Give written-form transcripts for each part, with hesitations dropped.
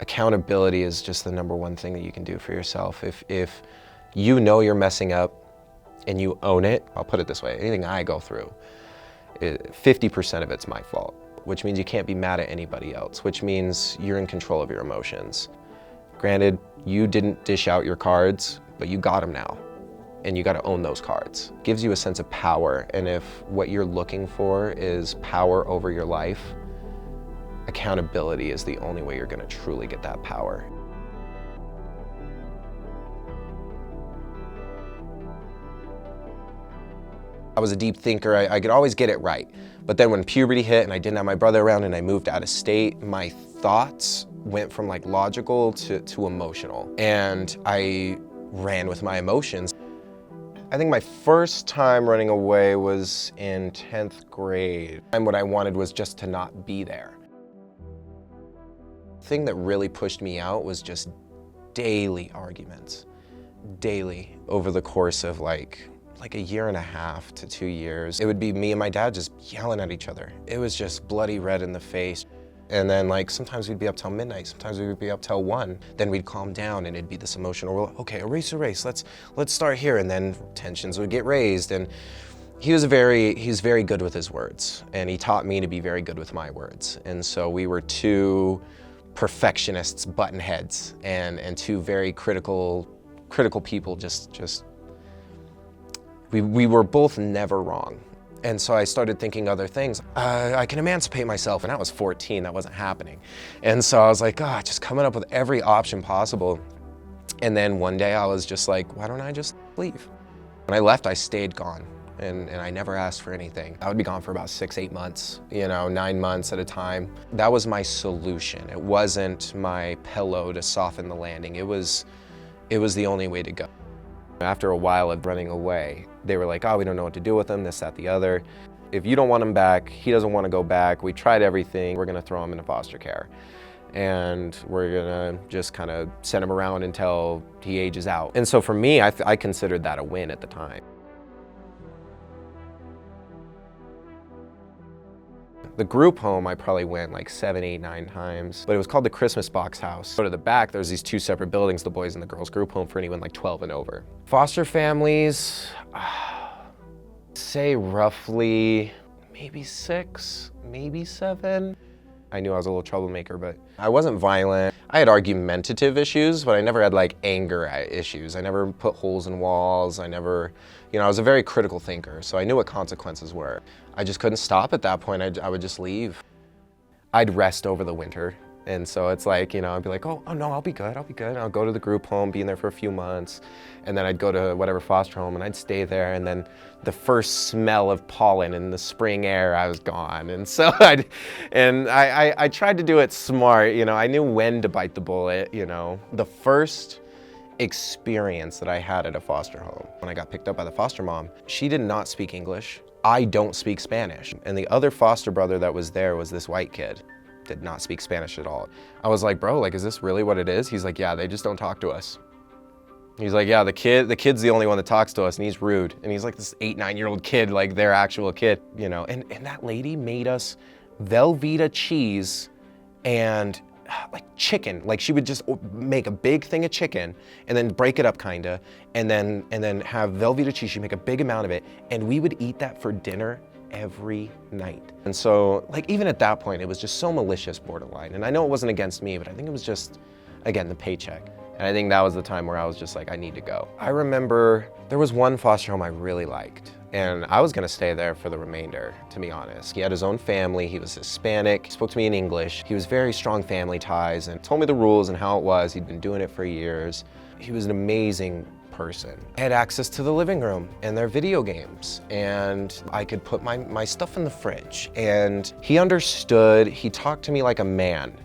Accountability is just the number one thing that you can do for yourself. If you know you're messing up and you own it, I'll put it this way, anything I go through, 50% of it's my fault, which means you can't be mad at anybody else, which means you're in control of your emotions. Granted, you didn't dish out your cards, but you got them now, and you got to own those cards. It gives you a sense of power, and if what you're looking for is power over your life, accountability is the only way you're going to truly get that power. I was a deep thinker. I could always get it right. But then when puberty hit and I didn't have my brother around and I moved out of state, my thoughts went from like logical to emotional. And I ran with my emotions. I think my first time running away was in 10th grade. And what I wanted was just to not be there. The thing that really pushed me out was just daily arguments. Daily. Over the course of like a year and a half to 2 years. It would be me and my dad just yelling at each other. It was just bloody red in the face. And then like sometimes we'd be up till midnight, sometimes we would be up till 1. Then we'd calm down and it'd be this emotional, okay, erase, let's start here. And then tensions would get raised. And he was very good with his words. And he taught me to be very good with my words. And so we were two perfectionists, button heads, and two very critical people. We were both never wrong. And so I started thinking other things. I can emancipate myself, and I was 14, that wasn't happening. And so I was like, just coming up with every option possible. And then one day I was just like, why don't I just leave? When I left, I stayed gone, and I never asked for anything. I would be gone for about 6-8 months, 9 months at a time. That was my solution. It wasn't my pillow to soften the landing. It was the only way to go. After a while of running away, they were like, we don't know what to do with him, this, that, the other. If you don't want him back, he doesn't want to go back, we tried everything, we're gonna throw him into foster care. And we're gonna just kind of send him around until he ages out. And so for me, I considered that a win at the time. The group home, I probably went like 7, 8, 9 times, but it was called the Christmas Box House. Go to the back, there's these 2 separate buildings, the boys and the girls group home for anyone like 12 and over. Foster families, say roughly maybe 6, maybe 7. I knew I was a little troublemaker, but I wasn't violent. I had argumentative issues, but I never had like anger issues. I never put holes in walls. I was a very critical thinker, so I knew what consequences were. I just couldn't stop at that point. I would just leave. I'd rest over the winter. And so it's like, I'd be like, oh no, I'll be good. I'll go to the group home, be in there for a few months. And then I'd go to whatever foster home and I'd stay there. And then the first smell of pollen in the spring air, I was gone. And so I tried to do it smart. I knew when to bite the bullet. The first experience that I had at a foster home, when I got picked up by the foster mom, she did not speak English. I don't speak Spanish. And the other foster brother that was there was this white kid. Did not speak Spanish at all. I was like, bro, is this really what it is? He's like, yeah, they just don't talk to us. He's like, yeah, the kid's the only one that talks to us, and he's rude. And he's like this 8, 9-year-old kid, like their actual kid, And that lady made us Velveeta cheese and like chicken. Like she would just make a big thing of chicken and then break it up kinda, and then have Velveeta cheese. She'd make a big amount of it, and we would eat that for dinner every night. And so even at that point, it was just so malicious, borderline. And I know it wasn't against me, but I think it was just, again, the paycheck. And I think that was the time where I was just like, I need to go. I remember there was one foster home I really liked, and I was gonna stay there for the remainder, to be honest. He had his own family, he was Hispanic, he spoke to me in English. He was very strong family ties and told me the rules and how it was. He'd been doing it for years. He was an amazing person. I had access to the living room and their video games, and I could put my stuff in the fridge. And he understood, he talked to me like a man.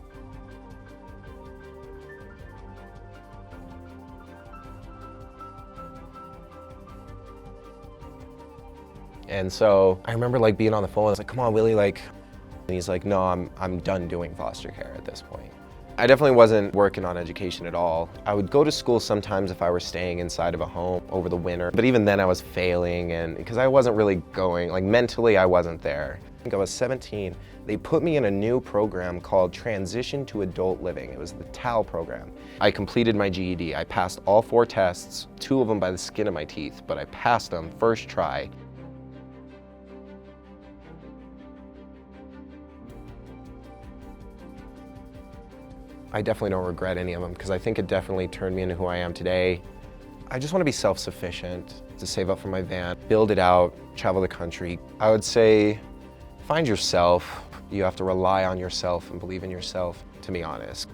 And so I remember being on the phone, I was like, come on, Willie, and he's like, no, I'm done doing foster care at this point. I definitely wasn't working on education at all. I would go to school sometimes if I were staying inside of a home over the winter, but even then I was failing, and because I wasn't really going, like mentally I wasn't there. I think I was 17. They put me in a new program called Transition to Adult Living. It was the TAL program. I completed my GED. I passed all 4 tests, 2 of them by the skin of my teeth, but I passed them first try. I definitely don't regret any of them because I think it definitely turned me into who I am today. I just want to be self-sufficient, to save up for my van, build it out, travel the country. I would say find yourself. You have to rely on yourself and believe in yourself, to be honest.